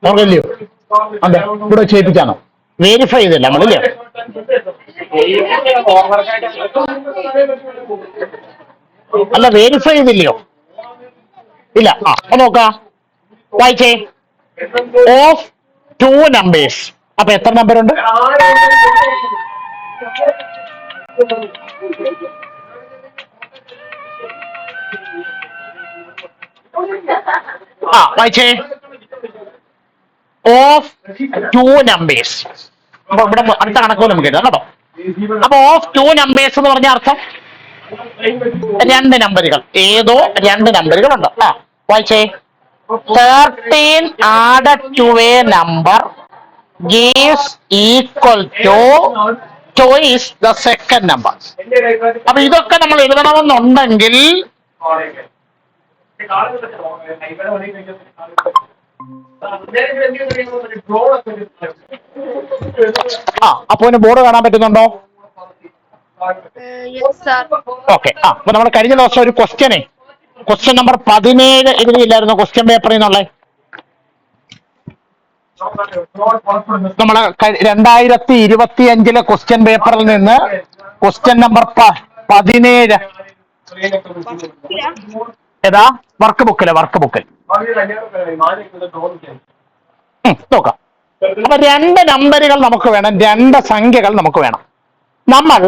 ഓർമ്മയില്ലയോ? അതെ, ഇവിടെ ചെയ്യിപ്പിച്ചാണോ? വെരിഫൈ ചെയ്തില്ല നമ്മളില്ലേ? അല്ല, വെരിഫൈ ചെയ്തില്ലയോ? ഇല്ല. നോക്കാം, വായിച്ചേ. Of two numbers. അപ്പൊ എത്ര നമ്പർ ഉണ്ട്? വായിച്ചേ. Of two numbers. അപ്പൊ ഇവിടെ അടുത്ത കണക്കുകൾ നമുക്ക് എഴുതാം കേട്ടോ. അപ്പൊ ഓഫ് ടു നമ്പേഴ്സ് എന്ന് പറഞ്ഞ അർത്ഥം രണ്ട് നമ്പറുകൾ, ഏതോ രണ്ട് നമ്പറുകൾ ഉണ്ട്. വായിച്ചേ. 13 added to a number gives equal to twice the second number. അപ്പൊ ഇതൊക്കെ നമ്മൾ എഴുതണമെന്നുണ്ടെങ്കിൽ അപ്പൊ ബോർഡ് കാണാൻ പറ്റുന്നുണ്ടോ? ഓക്കെ. അപ്പൊ നമ്മൾ കഴിഞ്ഞ ദിവസം ഒരു ക്വസ്റ്റ്യൻ നമ്പർ 17 എഴുതിയില്ലായിരുന്നു ക്വസ്റ്റ്യൻ പേപ്പറിൽ നിന്നുള്ള? നമ്മള് 2025 ക്വസ്റ്റ്യൻ പേപ്പറിൽ നിന്ന് ക്വസ്റ്റ്യൻ നമ്പർ 17 ഏതാ? വർക്ക് ബുക്കിൽ നോക്കാം. അപ്പൊ രണ്ട് നമ്പറുകൾ നമുക്ക് വേണം, രണ്ട് സംഖ്യകൾ നമുക്ക് വേണം. നമ്മൾ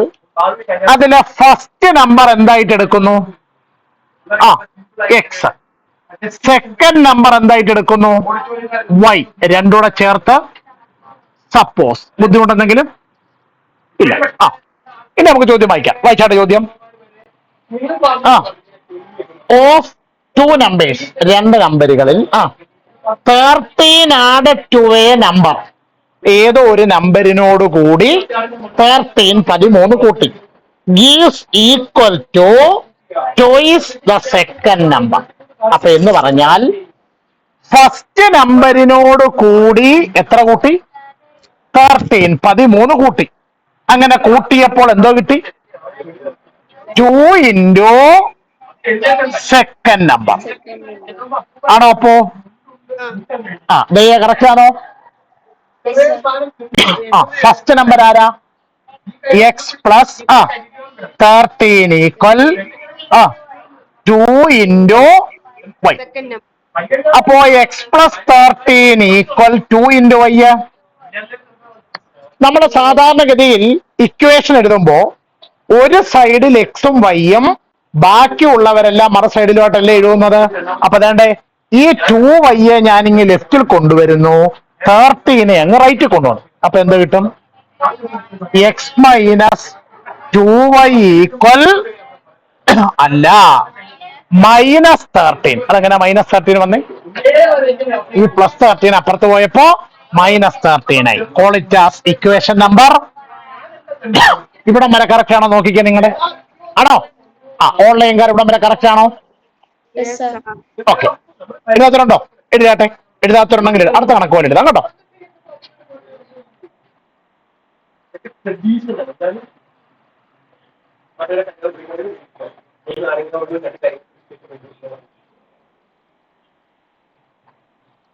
അതിലെ ഫസ്റ്റ് നമ്പർ എന്തായിട്ട് എടുക്കുന്നു? എക്സ്. സെക്കൻഡ് നമ്പർ എന്തായിട്ട് എടുക്കുന്നു? വൈ. രണ്ടൂടെ ചേർത്ത് സപ്പോസ്. ബുദ്ധിമുട്ടെന്തെങ്കിലും ഇല്ല. ഇനി നമുക്ക് ചോദ്യം വായിക്കാം. വായിച്ചാട്ടെ ചോദ്യം. ഓഫ് ടു നമ്പേഴ്സ്, രണ്ട് നമ്പറുകളിൽ 13 added to a number, ഏതോ ഒരു നമ്പറിനോട് കൂടി 13 കൂട്ടി, gives equal to twice the second number. അപ്പൊ എന്ന് പറഞ്ഞാൽ ഫസ്റ്റ് നമ്പറിനോട് കൂടി എത്ര കൂട്ടി? 13 കൂട്ടി. അങ്ങനെ കൂട്ടിയപ്പോൾ എന്തോ കിട്ടി? 2 into സെക്കൻഡ് നമ്പർ ആണോ? അപ്പോ കറക്റ്റ് ആണോ? ഫസ്റ്റ് നമ്പർ ആരാ? X plus 13 equal 2 into y. അപ്പോ x plus 13 equal 2 into y. നമ്മൾ സാധാരണഗതിയിൽ ഇക്വേഷൻ എഴുതുമ്പോ ഒരു സൈഡിൽ എക്സും വൈയും ബാക്കിയുള്ളവരെല്ലാം മറു സൈഡിലോട്ടല്ലേ എഴുതുന്നത്. അപ്പൊ അതേണ്ടേ ഈ 2y ഞാനിങ്ങ് ലെഫ്റ്റിൽ കൊണ്ടുവരുന്നു, 13 അങ്ങ് റൈറ്റിൽ കൊണ്ടുവന്നു. അപ്പൊ എന്ത് കിട്ടും? എക്സ് മൈനസ് 2y ഈക്വൽ അല്ല -13. അതെങ്ങനെ -13 വന്നേ? ഈ +13 അപ്പുറത്ത് പോയപ്പോ -13 ആയി. Call it as equation number. ഇവിടം വരെ കറക്റ്റ് ആണോ നോക്കിക്കേ നിങ്ങളുടെ? ആണോ? ഓൺലൈൻകാർ ഇവിടം വരെ കറക്റ്റ് ആണോ? ഓക്കെ. എഴുതാത്തവരുണ്ടോ? എഴുതാട്ടെ. എഴുതാത്തവരുണ്ടെങ്കിൽ അടുത്ത കണക്ക് പോലെ എഴുതാം കേട്ടോ.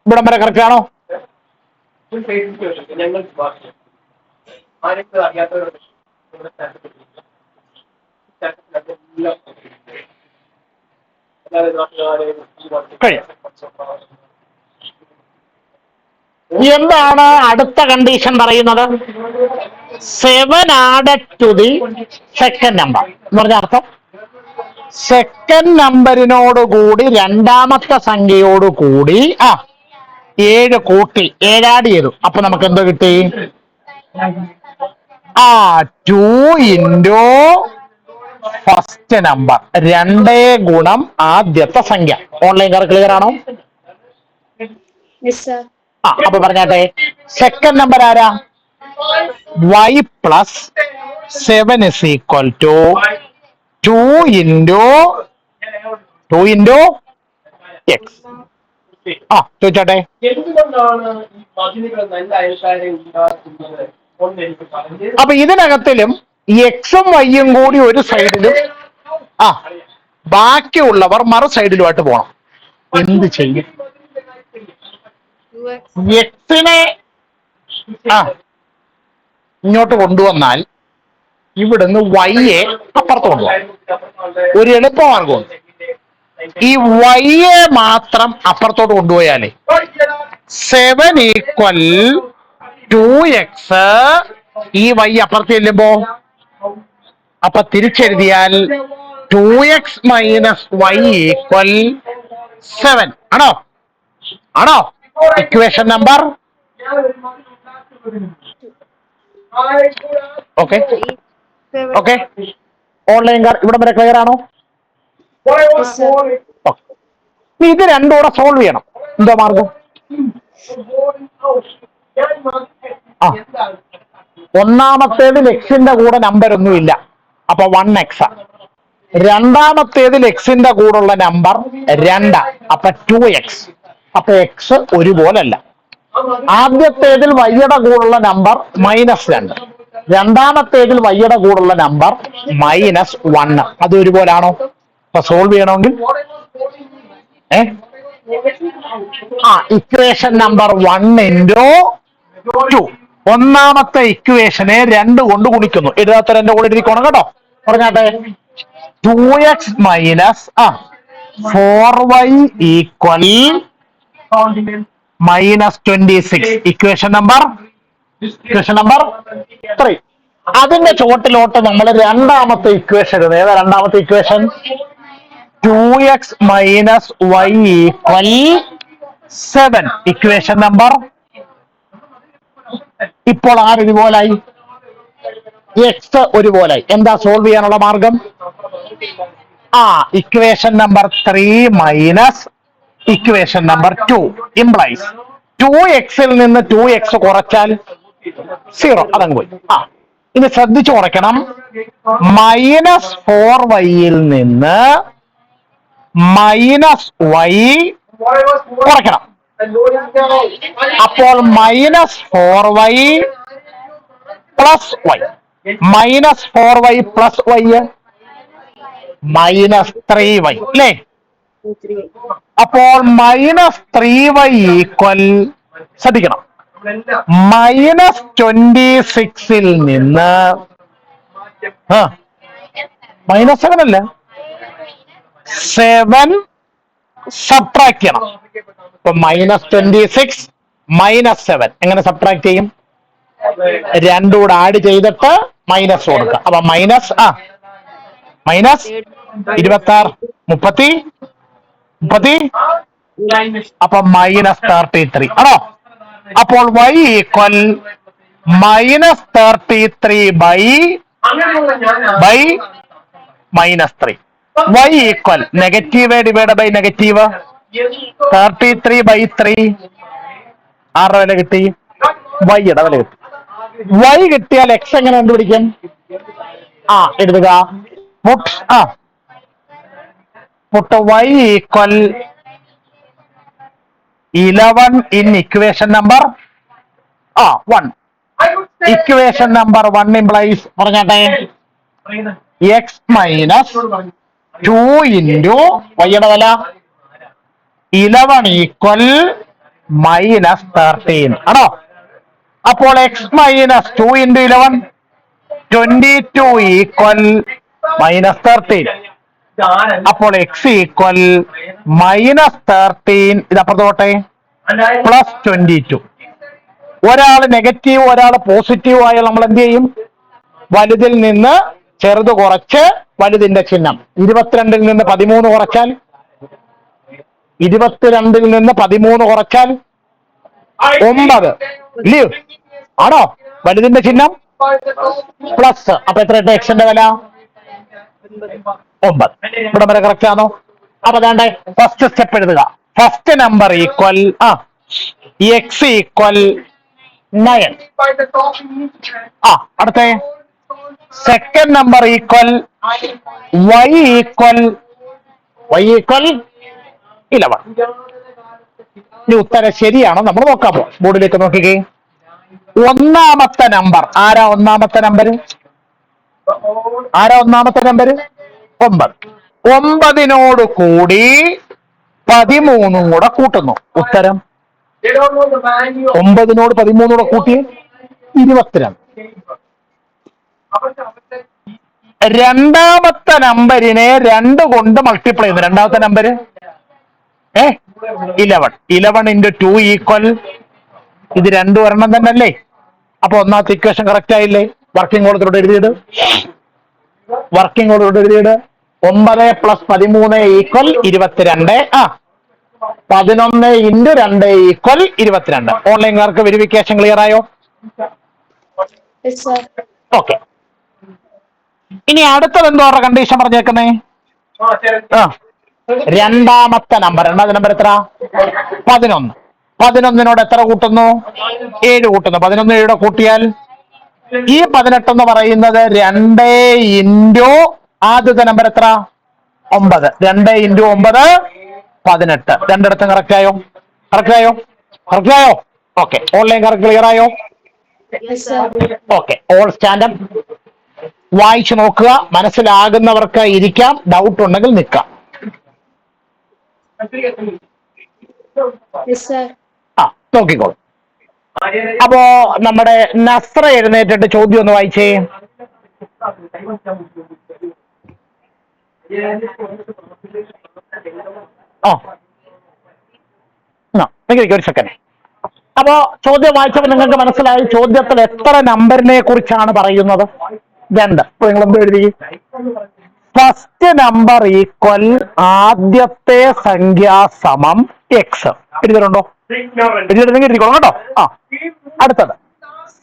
ഇവിടം വരെ കറക്റ്റ് ആണോ? എന്താണ് അടുത്ത കണ്ടീഷൻ പറയുന്നത്? 7 added to the second number എന്ന് പറഞ്ഞ അർത്ഥം സെക്കൻഡ് നമ്പറിനോട് കൂടി രണ്ടാമത്തെ സംഖ്യയോട് കൂടി 7 കൂട്ടി 7 ആഡ് ചെയ്തു. അപ്പൊ നമുക്ക് എന്തോ കിട്ടി? 2 into ഫസ്റ്റ് നമ്പർ, 2 ഗുണം ആദ്യത്തെ സംഖ്യ. ഓൺലൈൻകാർ ക്ലിയർ ആണോ? അപ്പൊ പറഞ്ഞാട്ടെ, സെക്കൻഡ് നമ്പർ ആരാ? y plus 7 is equal to 2 into x. ചോദിച്ചോട്ടെ. അപ്പൊ ഇതിനകത്തിലും എക്സും വൈയും കൂടി ഒരു സൈഡിലും ബാക്കിയുള്ളവർ മറു സൈഡിലുമായിട്ട് പോകണം. എന്ത് ചെയ്യും? എക്സിനെ ഇങ്ങോട്ട് കൊണ്ടുവന്നാൽ ഇവിടുന്ന് വൈയെ അപ്പുറത്ത് കൊണ്ടുപോകാം. ഒരു എളുപ്പമാർഗമുണ്ട്. ഈ വൈയെ മാത്രം അപ്പുറത്തോട്ട് കൊണ്ടുപോയാലേ 7 ഈക്വൽ 2x ഈ വൈ അപ്പുറത്ത് ചെല്ലുമ്പോ അപ്പൊ തിരിച്ചെഴുതിയാൽ 2x മൈനസ് വൈ ഈക്വൽ 7 ആണോ? ആണോ? Equation number okay okay. ഓൺലൈൻകാർ ഇവിടെ വരെ ക്ലിയർ ആണോ? ഇത് രണ്ടും കൂടെ സോൾവ് ചെയ്യണം. എന്തോ മാർഗം? ഒന്നാമത്തേതിൽ എക്സിന്റെ കൂടെ നമ്പർ ഒന്നുമില്ല, അപ്പൊ 1x. രണ്ടാമത്തേതിൽ എക്സിന്റെ കൂടെയുള്ള നമ്പർ 2, അപ്പൊ 2x. അപ്പൊ എക്സ് ഒരുപോലല്ല. ആദ്യത്തേതിൽ വൈയുടെ കൂടെയുള്ള നമ്പർ -2, രണ്ടാമത്തേതിൽ വൈയുടെ കൂടെയുള്ള നമ്പർ -1. അത് ഒരുപോലാണോ? അപ്പൊ സോൾവ് ചെയ്യണമെങ്കിൽ ഇക്വേഷൻ നമ്പർ 1 into 2. ഒന്നാമത്തെ ഇക്വേഷനെ 2 കൊണ്ട് ഗുണിക്കുന്നു. എഴുതാത്ത 2 കൂടെ എഴുതിക്കോണം കേട്ടോ. പറഞ്ഞാട്ടെ 2x minus 4y equal -26. Equation number 3. അതിന്റെ ചോട്ടിലോട്ട് നമ്മൾ രണ്ടാമത്തെ ഇക്വേഷൻ ഇടുന്നത്. ഏതാ രണ്ടാമത്തെ equation? 2x minus y equal 7. Equation number. ഇപ്പോൾ ഒരുപോലായി, എക്സ് ഒരുപോലായി. എന്താ സോൾവ് ചെയ്യാനുള്ള മാർഗം? Equation number 3 minus equation number 2 implies 2xൽ നിന്ന് 2x കുറച്ചാൽ 0. അതങ്ങ് പോയി. ഇനി ശ്രദ്ധിച്ചു കുറയ്ക്കണം. -4yൽ നിന്ന് -y കുറയ്ക്കണം. അപ്പോൾ -4y plus y, -4y plus y -3y അല്ലേ? അപ്പോൾ -3y ഈക്വൽ, ശ്രദ്ധിക്കണം, -26ൽ നിന്ന് -7 അല്ല 7 സബ്ട്രാക്ട് ചെയ്യണം. അപ്പൊ -26 -7 എങ്ങനെ സബ്ട്രാക്ട് ചെയ്യും? 2 കൂടെ ആഡ് ചെയ്തിട്ട് മൈനസ് കൊടുക്കുക. അപ്പൊ -26 30 അപ്പൊ -33 ആണോ? അപ്പോൾ y equal -33 by -3. y equal negative divide by negative 33/3. ആരുടെ വില കിട്ടി? വൈയുടെ വില കിട്ടി. y കിട്ടിയാൽ x എങ്ങനെ കണ്ടുപിടിക്കും? എഴുതുക. Put y equal 11 in equation number 1. Equation number 1 implies, പറഞ്ഞാട്ടെ, x മൈനസ് 2 ഇൻറ്റു വൈയുടെ വില 11 ഈക്വൽ -13 ആണോ? അപ്പോൾ x മൈനസ് 2 ഇൻറ്റു 11 22 ഈക്വൽ -13. അപ്പോൾ x ഈക്വൽ -13, ഇതപ്പുറത്തോട്ടെ, +22. ഒരാൾ നെഗറ്റീവ് ഒരാൾ പോസിറ്റീവ് ആയാൽ നമ്മൾ എന്ത് ചെയ്യും? വലുതിൽ നിന്ന് ചെറുത് കുറച്ച് വലുതിന്റെ ചിഹ്നം. 22ൽ നിന്ന് 13 കുറച്ചാൽ 22ൽ നിന്ന് 13 കുറച്ചാൽ 9 ഇല്ലയോ? ആണോ? വലുതിന്റെ ചിഹ്നം പ്ലസ്. അപ്പൊ എത്ര ഇട്ട് എക്സിന്റെ വില? 9. ഇവിടെ വരെ കറക്റ്റ് ആണോ? അപ്പൊ വേണ്ടേ ഫസ്റ്റ് സ്റ്റെപ്പ് എഴുതുക. First number equal X equal 9. അടുത്ത second number equal y equal 11. ഇനി ഉത്തരം ശരിയാണോ നമ്മൾ നോക്കാൻ പോകും. ബോർഡിലേക്ക് നോക്കിക്കേ. ഒന്നാമത്തെ നമ്പർ ആരാ? ഒന്നാമത്തെ നമ്പർ 9. 9നോട് കൂടി 13 കൂടെ കൂട്ടുന്നു. ഉത്തരം 9നോട് 13 കൂടെ കൂട്ടി 22. രണ്ടാമത്തെ നമ്പരിനെ 2 കൊണ്ട് മൾട്ടിപ്ലൈ ചെയ്യുന്നു. രണ്ടാമത്തെ നമ്പര് 11 into 2 ഈക്വൽ ഇത് 2 ഒരെണ്ണം തന്നെ അല്ലേ? അപ്പൊ ഒന്നാമത്തെ ഇക്വേഷൻ കറക്റ്റ് ആയില്ലേ? വർക്കിംഗ് ഓർഡറിലൂടെ എഴുതിയത് 9 + 13 ഈക്വൽ 22. 11 into 2 equal 22. ഓൺലൈൻകാർക്ക് വെരിഫിക്കേഷൻ ക്ലിയർ ആയോ? ഓക്കെ. ഇനി അടുത്തത് എന്തോറ കണ്ടീഷൻ പറഞ്ഞേക്കുന്നേ? രണ്ടാമത്തെ നമ്പർ എത്ര? 11. 11നോട് എത്ര കൂട്ടുന്നു? 7 കൂട്ടുന്നു. 11 7 കൂട്ടിയാൽ ഈ 18 എന്ന് പറയുന്നത് 2 into ആദ്യത്തെ നമ്പർ എത്ര? 9. 2 into 9 18. രണ്ടിടത്തും കറക്റ്റ് ആയോ? ഓക്കെ. ഓൺലൈൻകാർക്ക് ക്ലിയർ ആയോ? ഓക്കെ. ഓൾ സ്റ്റാൻഡപ്പ് വായിച്ചു നോക്കുക. മനസ്സിലാകുന്നവർക്ക് ഇരിക്കാം, ഡൗട്ട് ഉണ്ടെങ്കിൽ നിൽക്കാം. നോക്കിക്കോളൂ. അപ്പോ നമ്മുടെ നസ്ര എഴുന്നേറ്റിട്ട് ചോദ്യം ഒന്ന് വായിച്ചേ. ഒരു സെക്കൻഡ്. അപ്പോ ചോദ്യം വായിച്ചപ്പോൾ നിങ്ങൾക്ക് മനസ്സിലായി ചോദ്യത്തിൽ എത്ര നമ്പറിനെ കുറിച്ചാണ് പറയുന്നത്? 2. അപ്പൊ നിങ്ങൾ എന്ത് എഴുതി? ഫസ്റ്റ് നമ്പർ ഈക്വൽ ആദ്യത്തെ സംഖ്യ സമം എക്സ്. എഴുതിയിട്ടുണ്ടോ? എഴുതിയിട്ടെങ്കിൽ എഴുതിക്കോളാം കേട്ടോ. അടുത്തത്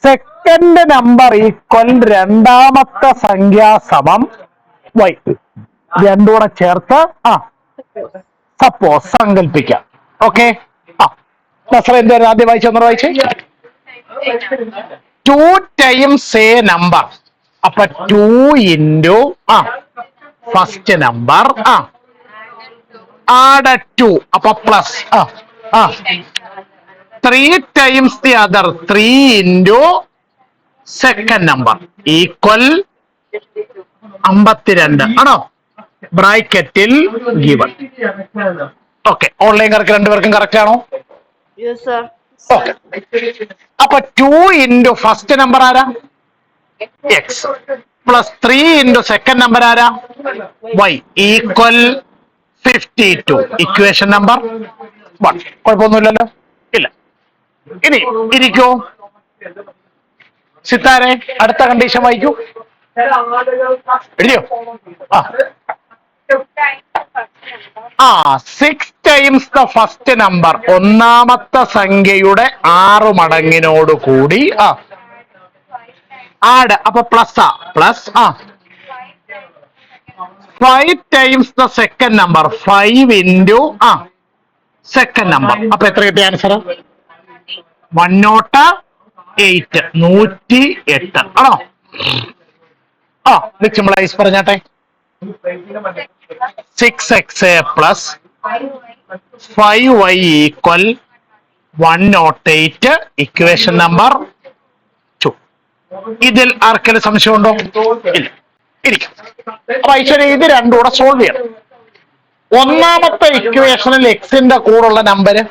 സെക്കൻഡ് നമ്പർ ഈക്വൽ രണ്ടാമത്തെ സംഖ്യ സമം വൈ. രണ്ടും കൂടെ ചേർത്ത് സപ്പോസ് സങ്കല്പിക്കാം. ഓക്കെ. നസ്ര എന്തായിരുന്നു ആദ്യം വായിച്ചേ? 2 times a നമ്പർ. അപ്പൊ 2 into ഫസ്റ്റ് നമ്പർ ആഡ് 2 അപ്പൊ plus 3 times the other 3 into second number equal 52 ആണോ? ബ്രാക്കറ്റിൽ ഗിവൺ. ഓക്കെ. ഓൺലൈൻകാർക്ക് രണ്ടുപേർക്കും കറക്റ്റ് ആണോ? ഓക്കെ. അപ്പൊ 2 into ഫസ്റ്റ് നമ്പർ ആരാ? X plus 3 into second number ആരാ? Y equal 52. Equation number 1. കുഴപ്പമൊന്നുമില്ലല്ലോ? ഇല്ല. ഇനി ഇരിക്കൂ. സിത്താരെ അടുത്ത കണ്ടീഷൻ വായിക്കൂ. എഴുതിയോ? 6 times the ഫസ്റ്റ് നമ്പർ. ഒന്നാമത്തെ സംഖ്യയുടെ 6 മടങ്ങിനോട് കൂടി ആഡ്. അപ്പൊ plus 5 times the second number. 5 into second number. അപ്പൊ എത്ര കിട്ടിയ ആൻസർ? 108. 108 ആണോ? സിമ്പിളൈസ് പറഞ്ഞാട്ടെ. 6x plus 5y equal 108. Equation number 2. ഇതിൽ ആർക്കെങ്കിലും സംശയമുണ്ടോ? ഇല്ല. ഇരിക്കും. അപ്പൊ ഐശ്വര്യ ഇത് രണ്ടും കൂടെ സോൾവ് ചെയ്യണം. ഒന്നാമത്തെ ഇക്വേഷനിൽ എക്സിന്റെ കൂടുള്ള നമ്പര്,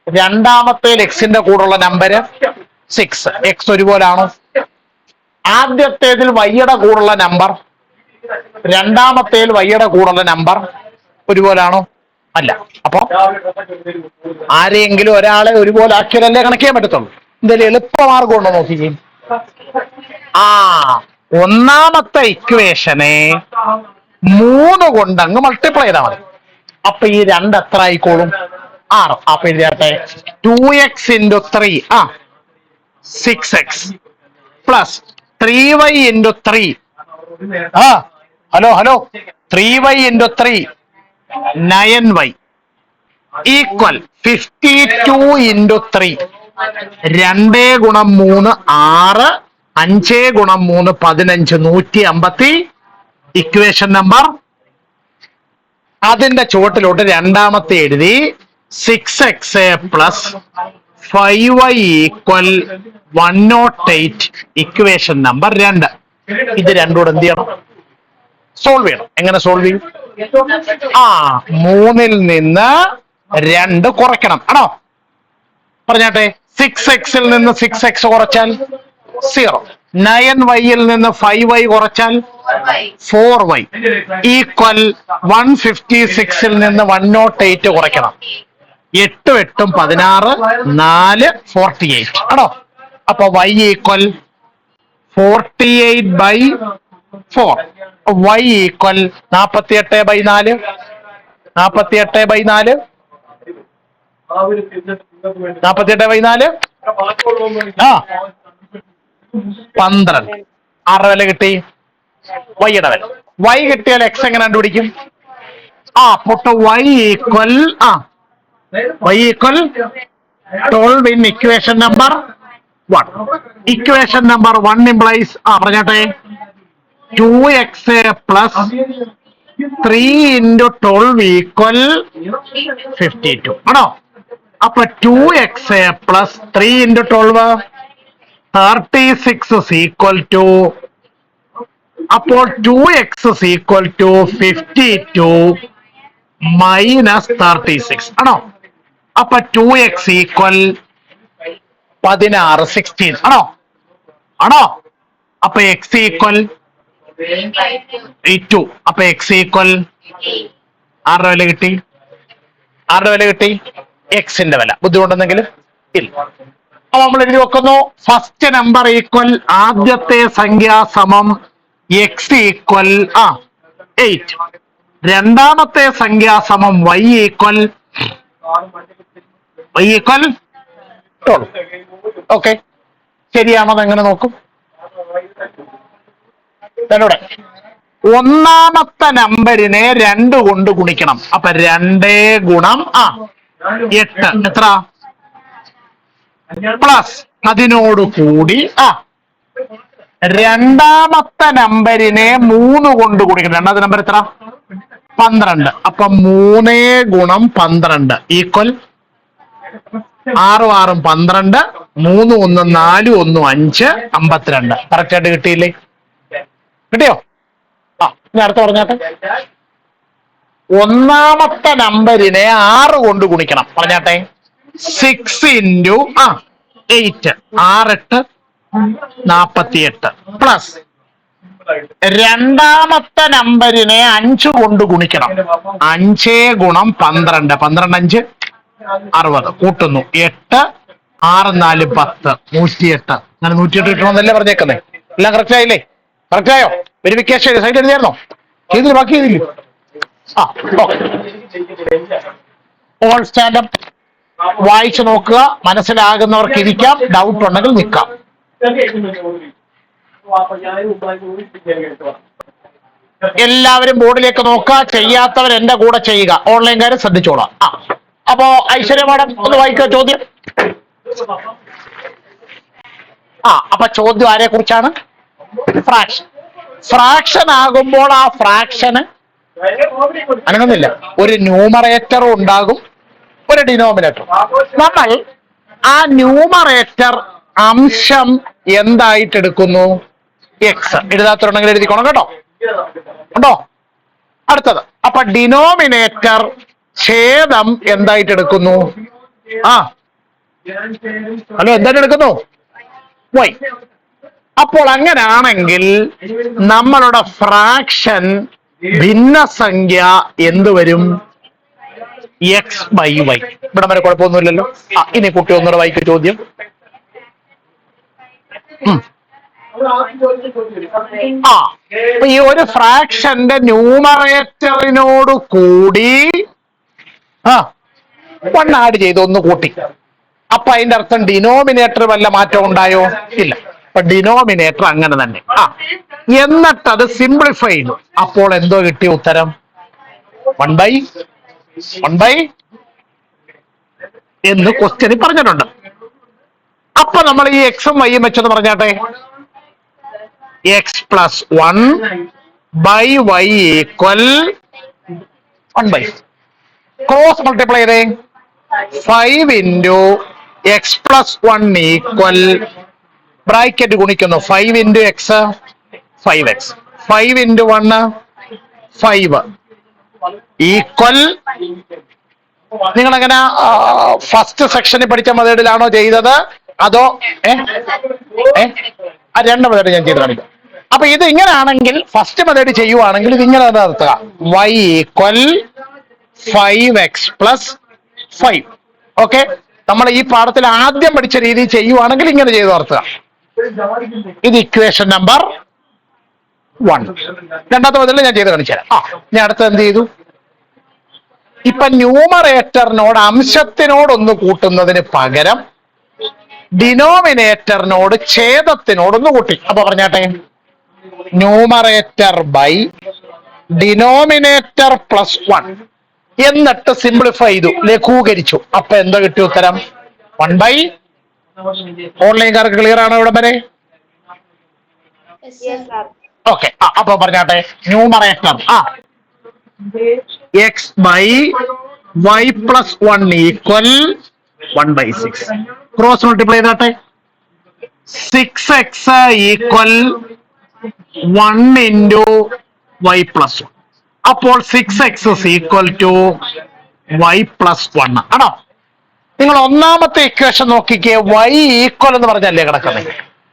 രണ്ടാമത്തെ എക്സിന്റെ കൂടുള്ള നമ്പര് 6. എക്സ് ഒരുപോലാണോ? ആദ്യത്തേതിൽ വൈയുടെ കൂടുള്ള നമ്പർ, രണ്ടാമത്തേൽ വൈയുടെ കൂടുള്ള നമ്പർ ഒരുപോലാണോ? അല്ല. അപ്പൊ ആരെങ്കിലും ഒരാളെ ഒരുപോലെ ആക്കിയാലല്ലേ കണക്ക് ചെയ്യാൻ പറ്റത്തുള്ളൂ. എന്തായാലും എളുപ്പമാർഗം ഉണ്ടോ നോക്കിക്കേ. ഒന്നാമത്തെ ഇക്വേഷനെ 3 കൊണ്ട് അങ്ങ് മൾട്ടിപ്ലൈ ചെയ്താൽ മതി. അപ്പൊ ഈ 2 എത്ര ആയിക്കോളും? 6. അപ്പൊ എഴുതിയാട്ടെ 2x into 3 6x plus 3y into 3 hello 3y into 3 9y equal 52 into 3. 2 ഗുണം 3 6, 5 ഗുണം 3 15, 150. Equation number. അതിന്റെ ചുവട്ടിലോട്ട് രണ്ടാമത്തെ എഴുതി 6x plus 5y equal 108. Equation number 2. ഇത് രണ്ടുകൂടെ എന്ത് ചെയ്യണം? സോൾവ് ചെയ്യണം. എങ്ങനെ സോൾവ് ചെയ്യും? ആ 3ൽ നിന്ന് 2 കുറയ്ക്കണം ആണോ? പറഞ്ഞാട്ടെ 6x നിന്ന് 6x കുറച്ചാൽ 0. 9y നിന്ന് 5y കുറച്ചാൽ 4y ഈക്വൽ 156 നിന്ന് 108 കുറയ്ക്കണം. 8 8 16 4 48 ആണോ? അപ്പൊ y ഈക്വൽ 48/4. y equal 48/4. 48/4 48/4 ആ 12. ആരുടെ വില കിട്ടി? വൈയുടെ വില. y കിട്ടിയാൽ x എങ്ങനെ കണ്ടുപിടിക്കും? അപ്പൊ y equal y equal 12 in equation number 1. Equation number 1 implies പറഞ്ഞാട്ടെ 2x plus 3 into 12 equal 52 ആണോ? അപ്പൊ 2x plus 3 into 12 36 is equal to, അപ്പോൾ 2x is equal to 52 minus 36 ആണോ? അപ്പൊ 2x equal 16 16 ആണോ? അപ്പൊ x equal 2. അപ്പൊ x equal ആരുടെ വില കിട്ടി? എക്സിന്റെ വില. ബുദ്ധിമുട്ടുണ്ടെങ്കിൽ ഇല്ല. അപ്പൊ നമ്മൾ എഴുതി വെക്കുന്നു ഫസ്റ്റ് നമ്പർ ഈക്വൽ ആദ്യത്തെ സംഖ്യ സമം x ഈക്വൽ 8. രണ്ടാമത്തെ സംഖ്യ സമം y ഈക്വൽ 12. ഓക്കെ, ശരിയാണോ? എങ്ങനെ നോക്കും? ഒന്നാമത്തെ നമ്പറിനെ 2 കൊണ്ട് ഗുണിക്കണം. അപ്പൊ 2 ഗുണം 8 എത്ര? പ്ലസ് അതിനോട് കൂടി രണ്ടാമത്തെ നമ്പറിനെ 3 കൊണ്ട് ഗുണിക്കണം. രണ്ടാമത്തെ നമ്പർ എത്ര? 12. അപ്പൊ 3 ഗുണം 12 ഈക്വൽ 6 6 12. 3 1 4 1 5 52. കറക്റ്റ് ആയിട്ട് കിട്ടിയില്ലേ? കിട്ടിയോ? ഞാൻ അടുത്ത് പറഞ്ഞാട്ടെ. ഒന്നാമത്തെ നമ്പറിനെ 6 കൊണ്ട് ഗുണിക്കണം. പറഞ്ഞാട്ടെ 6 into 8 6 8 48 പ്ലസ് രണ്ടാമത്തെ നമ്പറിനെ 5 കൊണ്ട് ഗുണിക്കണം. 5 ഗുണം 12 12 5 60 കൂട്ടുന്നു 8 6 4 10 108. അങ്ങനെ 108 കിട്ടണമെന്നല്ലേ പറഞ്ഞേക്കുന്നേ? എല്ലാം കറക്റ്റ് ആയില്ലേ? കറക്റ്റ് ആയോ? വെരിഫിക്കേഷൻ സൈറ്റ് എഴുതിയായിരുന്നോ? ചെയ്തില്ല? ബാക്കി ചെയ്തില്ലേ? ഓൾ സ്റ്റാൻഡപ്പ് വായിച്ചു നോക്കുക. മനസ്സിലാകുന്നവർക്ക് ഇരിക്കാം, ഡൗട്ട് ഉണ്ടെങ്കിൽ നിൽക്കാം. എല്ലാവരും ബോർഡിലേക്ക് നോക്കുക. ചെയ്യാത്തവർ എന്റെ കൂടെ ചെയ്യുക. ഓൺലൈൻകാരെ ശ്രദ്ധിച്ചോളാം. അപ്പോ ഐശ്വര്യ മാഡം ഒന്ന് വായിക്കുക ചോദ്യം. അപ്പൊ ചോദ്യം ആരെ കുറിച്ചാണ്? ഫ്രാക്ഷൻ. ഫ്രാക്ഷൻ ആകുമ്പോൾ ആ ഫ്രാക്ഷന് അനങ്ങുന്നില്ല. ഒരു ന്യൂമറേറ്ററും ഉണ്ടാകും, ഒരു ഡിനോമിനേറ്റർ. നമ്മൾ ആ ന്യൂമറേറ്റർ അംശം എന്തായിട്ട് എടുക്കുന്നു? എക്സ്. എഴുതാത്തുണ്ടെങ്കിൽ എഴുതിക്കോണം കേട്ടോ. അടുത്തത് അപ്പൊ ഡിനോമിനേറ്റർ ഛേദം എന്തായിട്ട് എടുക്കുന്നു? ഹലോ, എന്തായിട്ട് എടുക്കുന്നു? വൈ. അപ്പോൾ അങ്ങനാണെങ്കിൽ നമ്മളുടെ ഫ്രാക്ഷൻ ഭിന്നസംഖ്യ എന്ത് വരും? X by y. ഇവിടെ വരെ കുഴപ്പമൊന്നുമില്ലല്ലോ. ഇനി കുട്ടി ഒന്നുകൂടെ വായിക്കും ചോദ്യം. ഈ ഒരു ഫ്രാക്ഷന്റെ ന്യൂമറേറ്ററിനോട് കൂടി 1 ആഡ് ചെയ്ത് ഒന്ന് കൂട്ടി. അപ്പൊ അതിന്റെ അർത്ഥം ഡിനോമിനേറ്റർ വല്ല മാറ്റം ഉണ്ടായോ? ഇല്ല. അപ്പൊ ഡിനോമിനേറ്റർ അങ്ങനെ തന്നെ. എന്നിട്ടത് സിംപ്ലിഫൈ ചെയ്തു. അപ്പോൾ എന്തോ കിട്ടിയ ഉത്തരം? 1/1 എന്ന് ക്വസ്റ്റ്യനിൽ പറഞ്ഞിട്ടുണ്ട്. അപ്പൊ നമ്മൾ ഈ എക്സും വൈയും വെച്ചെന്ന് പറഞ്ഞാട്ടെ X plus 1/y equal 1/. Cross multiply ചെയ്തേ 5 into x plus 1 equal bracket ഗുണിക്കുന്നു 5 into x 5x 5 into 1 5 equal നിങ്ങൾ എങ്ങനെ ഫസ്റ്റ് സെക്ഷനിൽ പഠിച്ച മെത്തേഡിലാണോ ചെയ്തത് അതോ രണ്ട് മെത്തേഡ് ഞാൻ ചെയ്ത് കാണിക്കാം. അപ്പൊ ഇത് ഇങ്ങനെയാണെങ്കിൽ ഫസ്റ്റ് മെത്തേഡ് ചെയ്യുവാണെങ്കിൽ ഇത് ഇങ്ങനെ തന്നെ നിർത്തുക. y equal 5x+5. ഓക്കെ, നമ്മൾ ഈ പാഠത്തിൽ ആദ്യം പഠിച്ച രീതി ചെയ്യുവാണെങ്കിൽ ഇങ്ങനെ ചെയ്ത് നിർത്തുക. ഇത് ഇക്വേഷൻ നമ്പർ 1. രണ്ടാമത്തെ മെത്തേഡിൽ ഞാൻ ചെയ്ത് കാണിച്ചു തരാം. ഞാൻ അടുത്ത് എന്ത് ചെയ്തു? ഇപ്പൊ ന്യൂമറേറ്ററിനോട് അംശത്തിനോടൊന്ന് കൂട്ടുന്നതിന് പകരം ഡിനോമിനേറ്ററിനോട് ഛേദത്തിനോടൊന്ന് കൂട്ടി. അപ്പൊ പറഞ്ഞാട്ടെ, ന്യൂമറേറ്റർ ബൈ ഡിനോമിനേറ്റർ +1 എന്നിട്ട് സിംപ്ലിഫൈ ചെയ്തു, ലഘൂകരിച്ചു. അപ്പൊ എന്താ കിട്ടിയ ഉത്തരം? 1/. ഓൺലൈൻകാർക്ക് ക്ലിയർ ആണോ ഇവിടെ വരെ? ഓക്കെ, അപ്പൊ പറഞ്ഞാട്ടെ, numerator x/y+1 equal 1/6. Cross multiply ചെയ്താട്ടെ. 6x equal 1 × y+1. അപ്പോൾ 6x ഈക്വൽ ടു y+1 ആണോ? നിങ്ങൾ ഒന്നാമത്തെ ഇക്വേഷൻ നോക്കിക്കേ, y ഈക്വൽ എന്ന് പറഞ്ഞല്ലേ കിടക്കുന്നത്.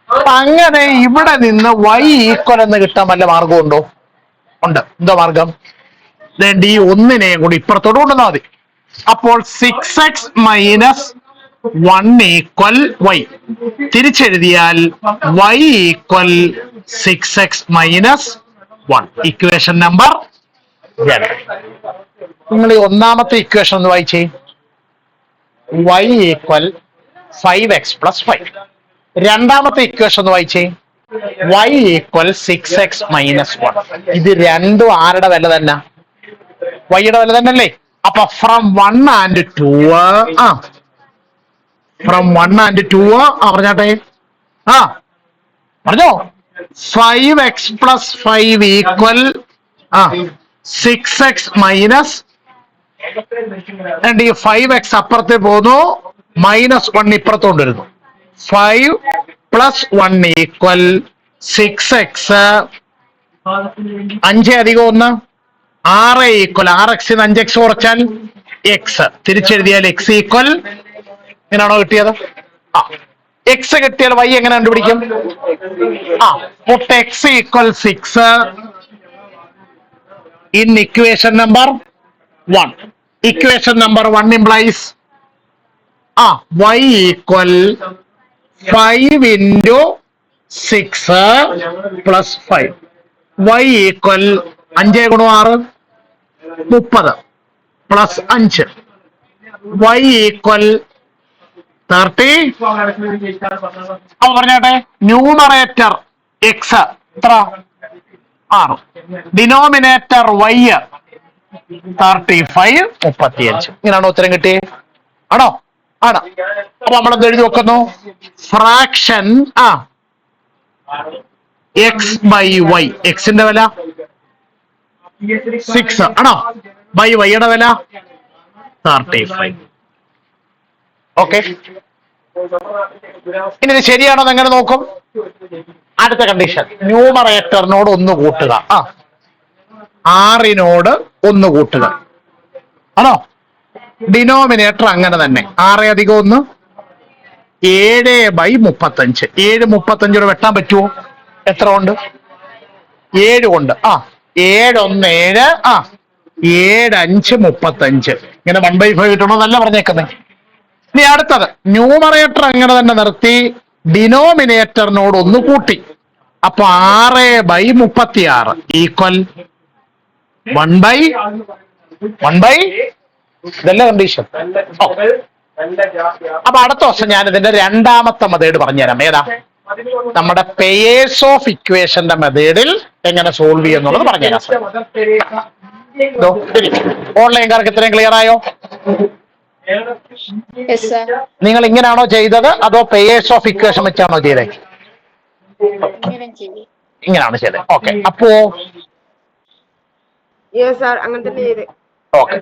അപ്പൊ അങ്ങനെ ഇവിടെ നിന്ന് y ഈക്വൽ എന്ന് കിട്ടാൻ വല്ല മാർഗമുണ്ടോ? ഉണ്ട്. എന്തോ മാർഗം? ഈ ഒന്നിനെയും കൂടി ഇപ്പുറത്തോട് കൊണ്ടുവന്നാൽ മതി. അപ്പോൾ 6x - 1 equal y. തിരിച്ചെഴുതിയാൽ y equal 6x - 1. Equation number 2. നിങ്ങൾ ഈ ഒന്നാമത്തെ ഇക്വേഷൻ ഒന്ന് വായിച്ചേ. y equal 5x+5. രണ്ടാമത്തെ ഇക്വേഷൻ ഒന്ന് വായിച്ചേ. y equal 6x - 1. ഇത് രണ്ടും ആരുടെ വില തന്നെ? വൈയുടെ വില തന്നെ അല്ലേ? അപ്പൊ ഫ്രം 1 and 2 ഫ്രം 1 and 2 പറഞ്ഞാട്ടെ. പറഞ്ഞോ. 5x+5 ഈക്വൽ 6x മൈനസ്, ഈ 5x അപ്പുറത്തെ പോന്നു, -1 ഇപ്പുറത്തോണ്ട് വരുന്നു. 5+1 equal 6x. 5 + 1 6 equal 6x 5x കുറച്ചാൽ x. തിരിച്ചെഴുതിയാൽ x ഈക്വൽ ഇങ്ങനെയാണോ കിട്ടിയത്? x കിട്ടിയാൽ y എങ്ങനെ കണ്ടുപിടിക്കും? put x equal 6 in equation number 1. Equation number 1 implies y equal 5 × 6 + 5. y equal 5 × 6 30 +5. y equal 30. അപ്പൊ പറഞ്ഞാട്ടെ, ന്യൂമറേറ്റർ x എത്ര? 6. Denominator y 35 35. ഇങ്ങനെയാണോ ഉത്തരം കിട്ടിയേ? ആണോ? ആണ്. അപ്പൊ നമ്മളെന്ത് എഴുതി വെക്കുന്നു? Fraction x/y. എക്സിന്റെ വില 6 ആണോ? ബൈ വൈയുടെ വില 35. ഓക്കെ, ഇനി ഇത് ശരിയാണോ എന്ന് എങ്ങനെ നോക്കും? അടുത്ത കണ്ടീഷൻ, ന്യൂമറേറ്ററിനോട് 1 കൂട്ടുക. 6നോട് 1 കൂട്ടുക ആണോ? ഡിനോമിനേറ്റർ അങ്ങനെ തന്നെ. 6 + 1 7/35. 7 35 വെട്ടാൻ പറ്റുമോ? എത്ര കൊണ്ട്? 7 കൊണ്ട്. 7 1 7 7 5 35. ഇങ്ങനെ 1/5 കിട്ടണമെന്നല്ല പറഞ്ഞേക്കുന്നത്. ഇനി അടുത്തത്, ന്യൂമറേറ്റർ അങ്ങനെ തന്നെ നിർത്തി, ഡിനോമിനേറ്ററിനോട് 1 കൂട്ടി. അപ്പൊ 6/36 ഈക്വൽ 1/1. ഇതല്ല കണ്ടീഷൻ. അപ്പൊ അടുത്ത ദിവസം ഞാൻ ഇതിന്റെ രണ്ടാമത്തെ മെത്തേഡ് പറഞ്ഞുതരാം. ഏതാ? നമ്മുടെ പെയേഴ്സ് ഓഫ് ഇക്വേഷന്റെ മെത്തേഡിൽ എങ്ങനെ സോൾവ് ചെയ്യുന്നുള്ളത് പറഞ്ഞുതരാം. ഓൺലൈൻകാർക്ക് ഇത്രയും ക്ലിയർ ആയോ? നിങ്ങൾ ഇങ്ങനെയാണോ ചെയ്തത് അതോ പെയേഴ്സ് ഓഫ് ഇക്വേഷൻ വെച്ചാണോ ചെയ്തത്? ഇങ്ങനെയാണ് ചെയ്തത്. ഓക്കെ, അപ്പോ ഓക്കെ.